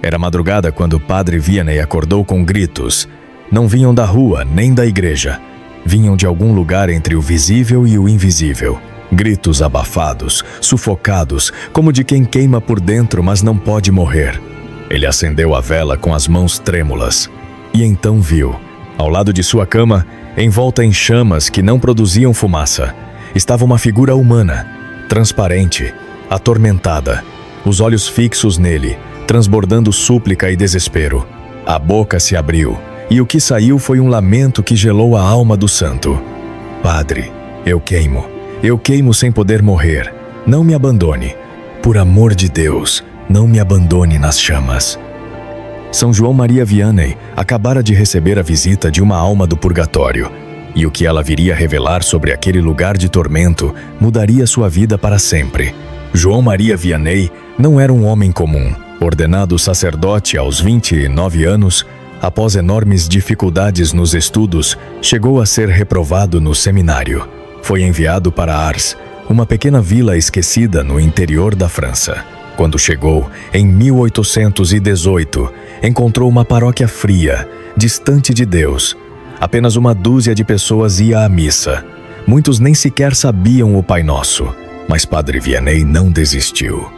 Era madrugada quando Padre Vianney acordou com gritos. Não vinham da rua, nem da igreja. Vinham de algum lugar entre o visível e o invisível. Gritos abafados, sufocados, como de quem queima por dentro, mas não pode morrer. Ele acendeu a vela com as mãos trêmulas. E então viu, ao lado de sua cama, envolta em chamas que não produziam fumaça, estava uma figura humana, transparente, atormentada, os olhos fixos nele, transbordando súplica e desespero. A boca se abriu, e o que saiu foi um lamento que gelou a alma do santo. Padre, eu queimo sem poder morrer. Não me abandone. Por amor de Deus, não me abandone nas chamas. São João Maria Vianney acabara de receber a visita de uma alma do purgatório, e o que ela viria revelar sobre aquele lugar de tormento mudaria sua vida para sempre. João Maria Vianney não era um homem comum. Ordenado sacerdote aos 29 anos, após enormes dificuldades nos estudos, chegou a ser reprovado no seminário. Foi enviado para Ars, uma pequena vila esquecida no interior da França. Quando chegou, em 1818, encontrou uma paróquia fria, distante de Deus. Apenas uma dúzia de pessoas ia à missa. Muitos nem sequer sabiam o Pai Nosso. Mas Padre Vianney não desistiu.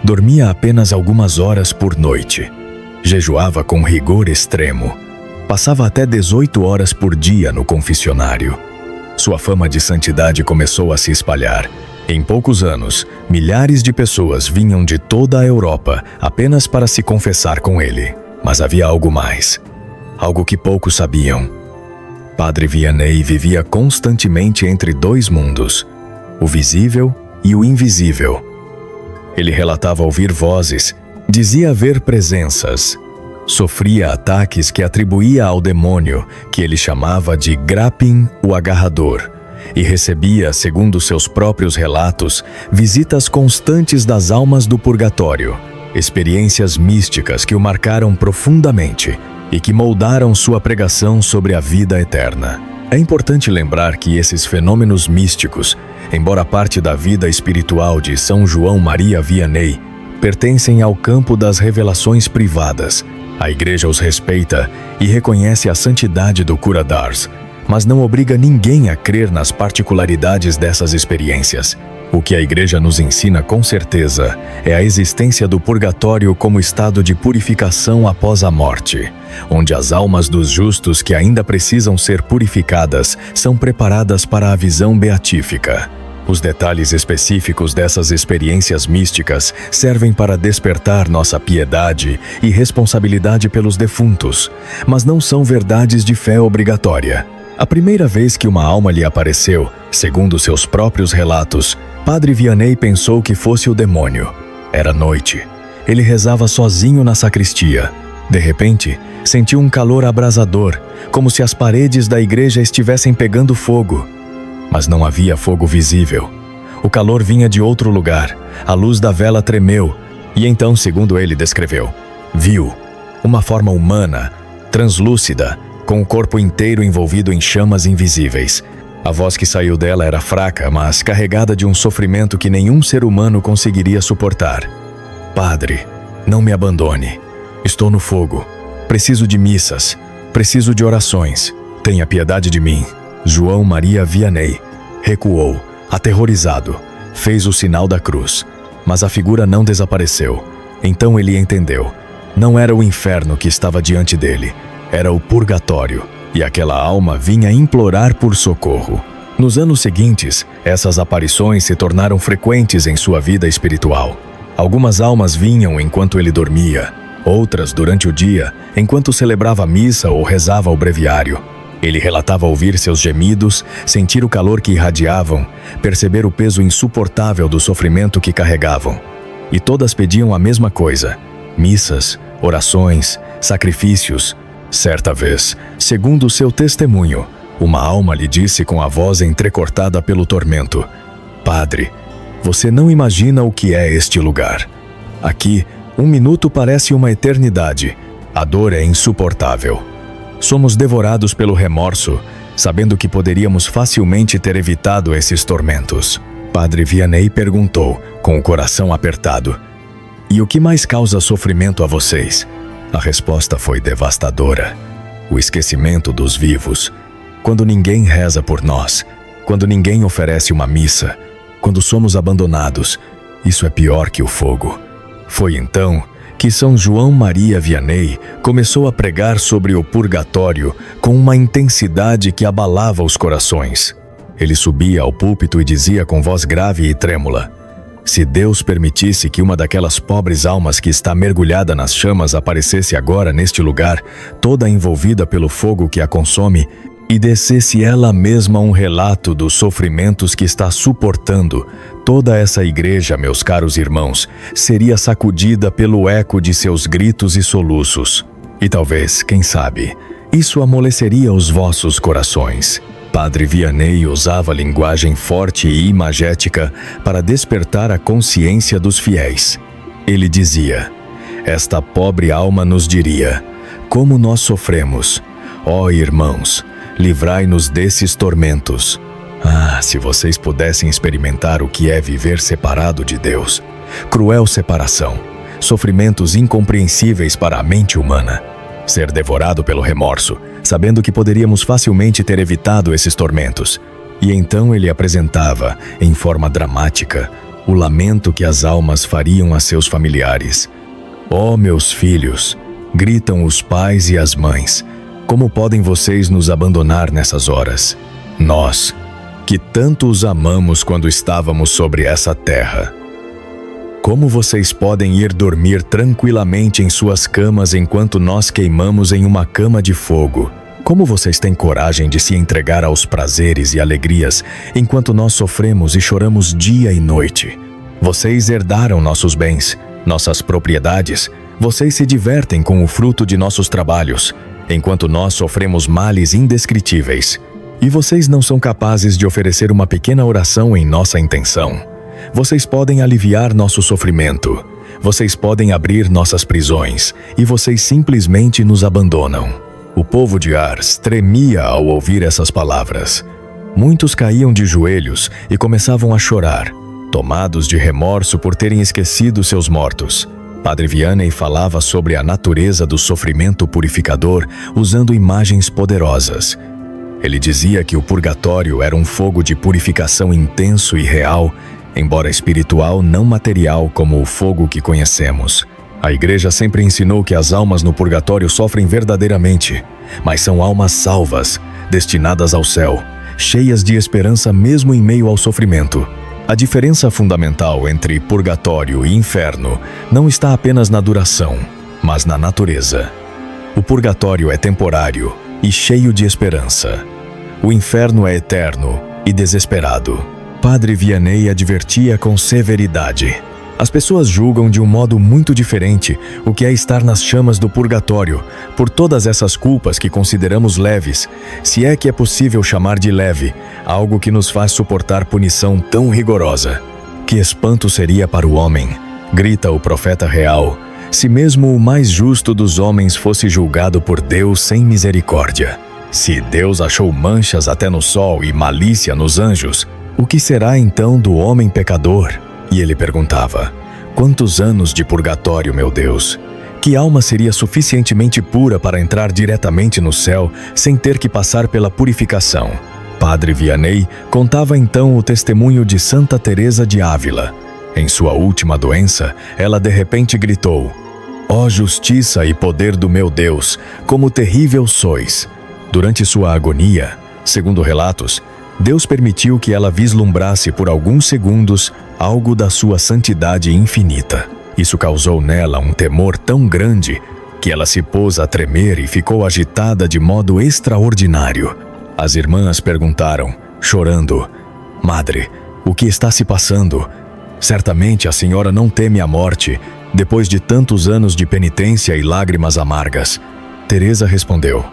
Dormia apenas algumas horas por noite. Jejuava com rigor extremo. Passava até 18 horas por dia no confessionário. Sua fama de santidade começou a se espalhar. Em poucos anos, milhares de pessoas vinham de toda a Europa apenas para se confessar com ele. Mas havia algo mais. Algo que poucos sabiam. Padre Vianney vivia constantemente entre dois mundos, o visível e o invisível. Ele relatava ouvir vozes, dizia ver presenças, sofria ataques que atribuía ao demônio, que ele chamava de Grapin, o agarrador, e recebia, segundo seus próprios relatos, visitas constantes das almas do purgatório, experiências místicas que o marcaram profundamente e que moldaram sua pregação sobre a vida eterna. É importante lembrar que esses fenômenos místicos, embora parte da vida espiritual de São João Maria Vianney, pertencem ao campo das revelações privadas. A Igreja os respeita e reconhece a santidade do cura d'Ars, mas não obriga ninguém a crer nas particularidades dessas experiências. O que a Igreja nos ensina com certeza é a existência do purgatório como estado de purificação após a morte, onde as almas dos justos que ainda precisam ser purificadas são preparadas para a visão beatífica. Os detalhes específicos dessas experiências místicas servem para despertar nossa piedade e responsabilidade pelos defuntos, mas não são verdades de fé obrigatória. A primeira vez que uma alma lhe apareceu, segundo seus próprios relatos, Padre Vianney pensou que fosse o demônio. Era noite. Ele rezava sozinho na sacristia. De repente, sentiu um calor abrasador, como se as paredes da igreja estivessem pegando fogo. Mas não havia fogo visível. O calor vinha de outro lugar. A luz da vela tremeu. E então, segundo ele descreveu, viu uma forma humana, translúcida, com o corpo inteiro envolvido em chamas invisíveis. A voz que saiu dela era fraca, mas carregada de um sofrimento que nenhum ser humano conseguiria suportar. Padre, não me abandone. Estou no fogo. Preciso de missas. Preciso de orações. Tenha piedade de mim. João Maria Vianney recuou, aterrorizado. Fez o sinal da cruz, mas a figura não desapareceu. Então ele entendeu. Não era o inferno que estava diante dele. Era o purgatório, e aquela alma vinha implorar por socorro. Nos anos seguintes, essas aparições se tornaram frequentes em sua vida espiritual. Algumas almas vinham enquanto ele dormia, outras durante o dia, enquanto celebrava a missa ou rezava o breviário. Ele relatava ouvir seus gemidos, sentir o calor que irradiavam, perceber o peso insuportável do sofrimento que carregavam. E todas pediam a mesma coisa: missas, orações, sacrifícios. Certa vez, segundo seu testemunho, uma alma lhe disse com a voz entrecortada pelo tormento: Padre, você não imagina o que é este lugar. Aqui, 1 minuto parece uma eternidade. A dor é insuportável. Somos devorados pelo remorso, sabendo que poderíamos facilmente ter evitado esses tormentos. Padre Vianney perguntou, com o coração apertado: E o que mais causa sofrimento a vocês? A resposta foi devastadora. O esquecimento dos vivos. Quando ninguém reza por nós, quando ninguém oferece uma missa, quando somos abandonados, isso é pior que o fogo. Foi então que São João Maria Vianney começou a pregar sobre o purgatório com uma intensidade que abalava os corações. Ele subia ao púlpito e dizia com voz grave e trêmula: se Deus permitisse que uma daquelas pobres almas que está mergulhada nas chamas aparecesse agora neste lugar, toda envolvida pelo fogo que a consome, e descesse ela mesma um relato dos sofrimentos que está suportando, toda essa igreja, meus caros irmãos, seria sacudida pelo eco de seus gritos e soluços. E talvez, quem sabe, isso amoleceria os vossos corações. Padre Vianney usava linguagem forte e imagética para despertar a consciência dos fiéis. Ele dizia: esta pobre alma nos diria: como nós sofremos. Ó irmãos, livrai-nos desses tormentos. Ah, se vocês pudessem experimentar o que é viver separado de Deus. Cruel separação, sofrimentos incompreensíveis para a mente humana. Ser devorado pelo remorso, sabendo que poderíamos facilmente ter evitado esses tormentos. E então ele apresentava, em forma dramática, o lamento que as almas fariam a seus familiares. Ó meus filhos, gritam os pais e as mães, como podem vocês nos abandonar nessas horas? Nós, que tanto os amamos quando estávamos sobre essa terra. Como vocês podem ir dormir tranquilamente em suas camas enquanto nós queimamos em uma cama de fogo? Como vocês têm coragem de se entregar aos prazeres e alegrias enquanto nós sofremos e choramos dia e noite? Vocês herdaram nossos bens, nossas propriedades. Vocês se divertem com o fruto de nossos trabalhos, enquanto nós sofremos males indescritíveis. E vocês não são capazes de oferecer uma pequena oração em nossa intenção. Vocês podem aliviar nosso sofrimento. Vocês podem abrir nossas prisões. E vocês simplesmente nos abandonam. O povo de Ars tremia ao ouvir essas palavras. Muitos caíam de joelhos e começavam a chorar, tomados de remorso por terem esquecido seus mortos. Padre Vianney falava sobre a natureza do sofrimento purificador usando imagens poderosas. Ele dizia que o purgatório era um fogo de purificação intenso e real, embora espiritual, não material como o fogo que conhecemos. A Igreja sempre ensinou que as almas no purgatório sofrem verdadeiramente, mas são almas salvas, destinadas ao céu, cheias de esperança mesmo em meio ao sofrimento. A diferença fundamental entre purgatório e inferno não está apenas na duração, mas na natureza. O purgatório é temporário e cheio de esperança. O inferno é eterno e desesperado. Padre Vianney advertia com severidade. As pessoas julgam de um modo muito diferente o que é estar nas chamas do purgatório, por todas essas culpas que consideramos leves, se é que é possível chamar de leve, algo que nos faz suportar punição tão rigorosa. Que espanto seria para o homem, grita o profeta real, se mesmo o mais justo dos homens fosse julgado por Deus sem misericórdia. Se Deus achou manchas até no sol e malícia nos anjos, o que será então do homem pecador? E ele perguntava: quantos anos de purgatório, meu Deus? Que alma seria suficientemente pura para entrar diretamente no céu sem ter que passar pela purificação? Padre Vianney contava então o testemunho de Santa Teresa de Ávila. Em sua última doença, ela de repente gritou: ó justiça e poder do meu Deus, como terrível sois! Durante sua agonia, segundo relatos, Deus permitiu que ela vislumbrasse por alguns segundos algo da sua santidade infinita. Isso causou nela um temor tão grande que ela se pôs a tremer e ficou agitada de modo extraordinário. As irmãs perguntaram, chorando: Madre, o que está se passando? Certamente a senhora não teme a morte, depois de tantos anos de penitência e lágrimas amargas. Teresa respondeu: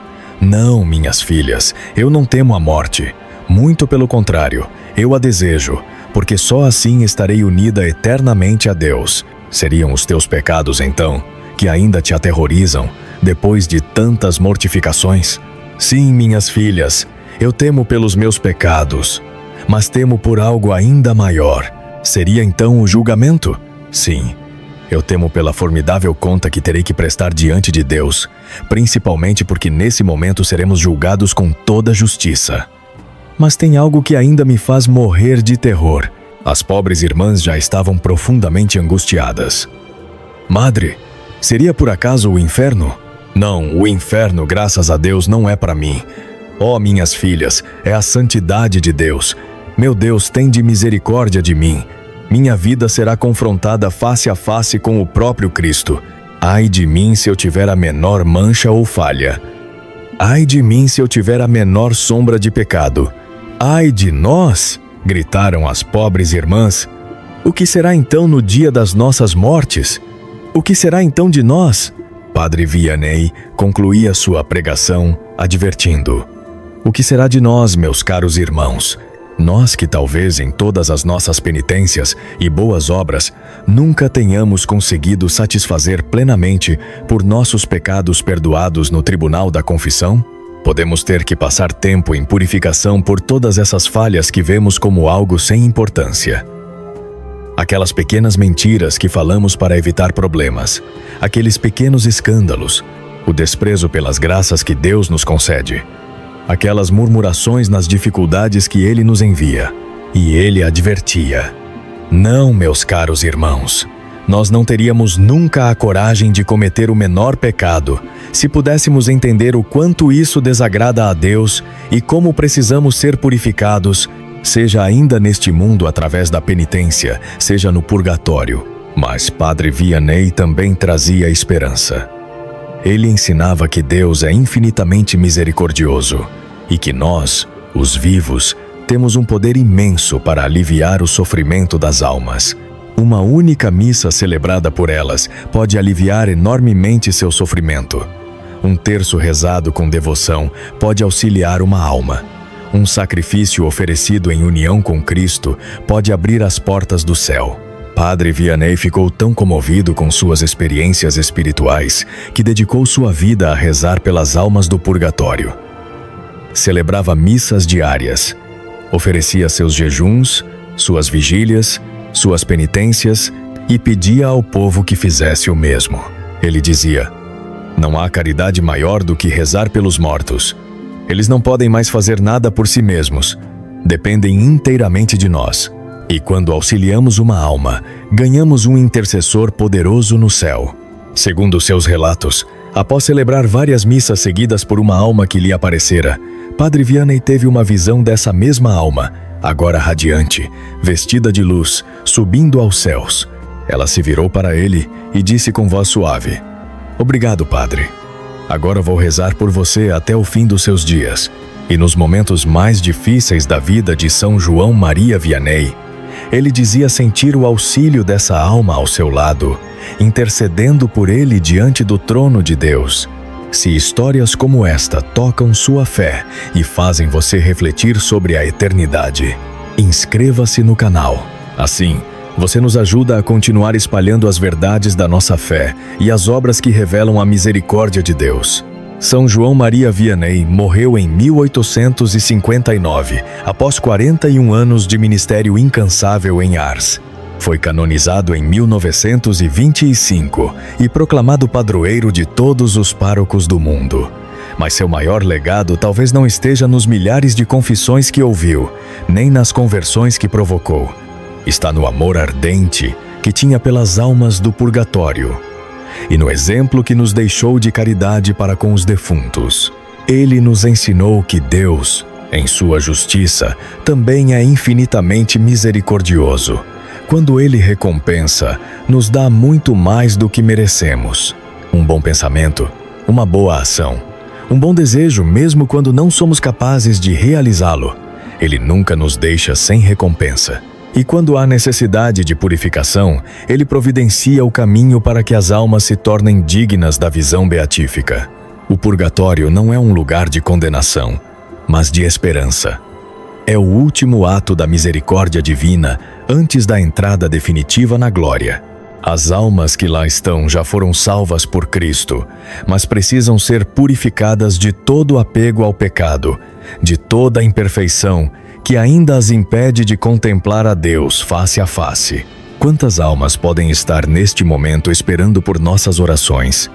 não, minhas filhas, eu não temo a morte. Muito pelo contrário, eu a desejo, porque só assim estarei unida eternamente a Deus. Seriam os teus pecados, então, que ainda te aterrorizam, depois de tantas mortificações? Sim, minhas filhas, eu temo pelos meus pecados, mas temo por algo ainda maior. Seria então o julgamento? Sim. Eu temo pela formidável conta que terei que prestar diante de Deus, principalmente porque nesse momento seremos julgados com toda justiça. Mas tem algo que ainda me faz morrer de terror. As pobres irmãs já estavam profundamente angustiadas. Madre, seria por acaso o inferno? Não, o inferno, graças a Deus, não é para mim. Ó, minhas filhas, é a santidade de Deus. Meu Deus, tende misericórdia de mim. Minha vida será confrontada face a face com o próprio Cristo. Ai de mim se eu tiver a menor mancha ou falha. Ai de mim se eu tiver a menor sombra de pecado. Ai de nós! Gritaram as pobres irmãs. O que será então no dia das nossas mortes? O que será então de nós? Padre Vianney concluía sua pregação advertindo: o que será de nós, meus caros irmãos? Nós que talvez em todas as nossas penitências e boas obras nunca tenhamos conseguido satisfazer plenamente por nossos pecados perdoados no tribunal da confissão? Podemos ter que passar tempo em purificação por todas essas falhas que vemos como algo sem importância. Aquelas pequenas mentiras que falamos para evitar problemas, aqueles pequenos escândalos, o desprezo pelas graças que Deus nos concede, aquelas murmurações nas dificuldades que Ele nos envia. E Ele advertia: não, meus caros irmãos, nós não teríamos nunca a coragem de cometer o menor pecado se pudéssemos entender o quanto isso desagrada a Deus e como precisamos ser purificados, seja ainda neste mundo através da penitência, seja no purgatório. Mas Padre Vianney também trazia esperança. Ele ensinava que Deus é infinitamente misericordioso e que nós, os vivos, temos um poder imenso para aliviar o sofrimento das almas. Uma única missa celebrada por elas pode aliviar enormemente seu sofrimento. Um terço rezado com devoção pode auxiliar uma alma. Um sacrifício oferecido em união com Cristo pode abrir as portas do céu. Padre Vianney ficou tão comovido com suas experiências espirituais que dedicou sua vida a rezar pelas almas do purgatório. Celebrava missas diárias, oferecia seus jejuns, suas vigílias, suas penitências e pedia ao povo que fizesse o mesmo. Ele dizia: não há caridade maior do que rezar pelos mortos. Eles não podem mais fazer nada por si mesmos, dependem inteiramente de nós. E quando auxiliamos uma alma, ganhamos um intercessor poderoso no céu. Segundo seus relatos, após celebrar várias missas seguidas por uma alma que lhe aparecera, Padre Vianney teve uma visão dessa mesma alma, agora radiante, vestida de luz, subindo aos céus. Ela se virou para ele e disse com voz suave: obrigado, Padre. Agora vou rezar por você até o fim dos seus dias. E nos momentos mais difíceis da vida de São João Maria Vianney, ele dizia sentir o auxílio dessa alma ao seu lado, intercedendo por ele diante do trono de Deus. Se histórias como esta tocam sua fé e fazem você refletir sobre a eternidade, inscreva-se no canal. Assim, você nos ajuda a continuar espalhando as verdades da nossa fé e as obras que revelam a misericórdia de Deus. São João Maria Vianney morreu em 1859, após 41 anos de ministério incansável em Ars. Foi canonizado em 1925 e proclamado padroeiro de todos os párocos do mundo. Mas seu maior legado talvez não esteja nos milhares de confissões que ouviu, nem nas conversões que provocou. Está no amor ardente que tinha pelas almas do purgatório e no exemplo que nos deixou de caridade para com os defuntos. Ele nos ensinou que Deus, em sua justiça, também é infinitamente misericordioso. Quando Ele recompensa, nos dá muito mais do que merecemos. Um bom pensamento, uma boa ação, um bom desejo mesmo quando não somos capazes de realizá-lo. Ele nunca nos deixa sem recompensa. E quando há necessidade de purificação, Ele providencia o caminho para que as almas se tornem dignas da visão beatífica. O purgatório não é um lugar de condenação, mas de esperança. É o último ato da misericórdia divina antes da entrada definitiva na glória. As almas que lá estão já foram salvas por Cristo, mas precisam ser purificadas de todo apego ao pecado, de toda imperfeição que ainda as impede de contemplar a Deus face a face. Quantas almas podem estar neste momento esperando por nossas orações?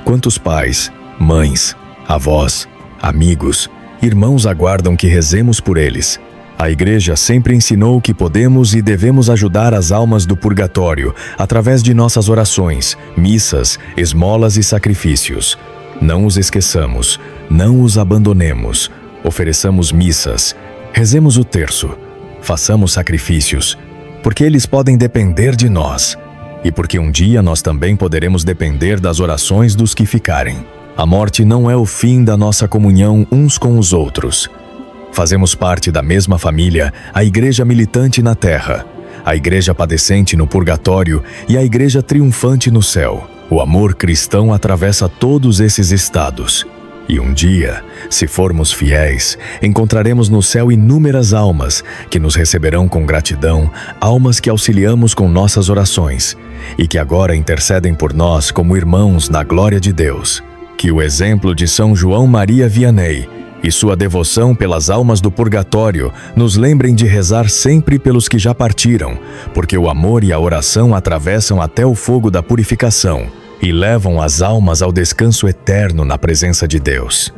Quantos pais, mães, avós, amigos, irmãos aguardam que rezemos por eles? A Igreja sempre ensinou que podemos e devemos ajudar as almas do purgatório através de nossas orações, missas, esmolas e sacrifícios. Não os esqueçamos, não os abandonemos. Ofereçamos missas, rezemos o terço, façamos sacrifícios, porque eles podem depender de nós e porque um dia nós também poderemos depender das orações dos que ficarem. A morte não é o fim da nossa comunhão uns com os outros. Fazemos parte da mesma família, a Igreja militante na terra, a Igreja padecente no purgatório e a Igreja triunfante no céu. O amor cristão atravessa todos esses estados. E um dia, se formos fiéis, encontraremos no céu inúmeras almas que nos receberão com gratidão, almas que auxiliamos com nossas orações e que agora intercedem por nós como irmãos na glória de Deus. Que o exemplo de São João Maria Vianney e sua devoção pelas almas do purgatório nos lembrem de rezar sempre pelos que já partiram, porque o amor e a oração atravessam até o fogo da purificação e levam as almas ao descanso eterno na presença de Deus.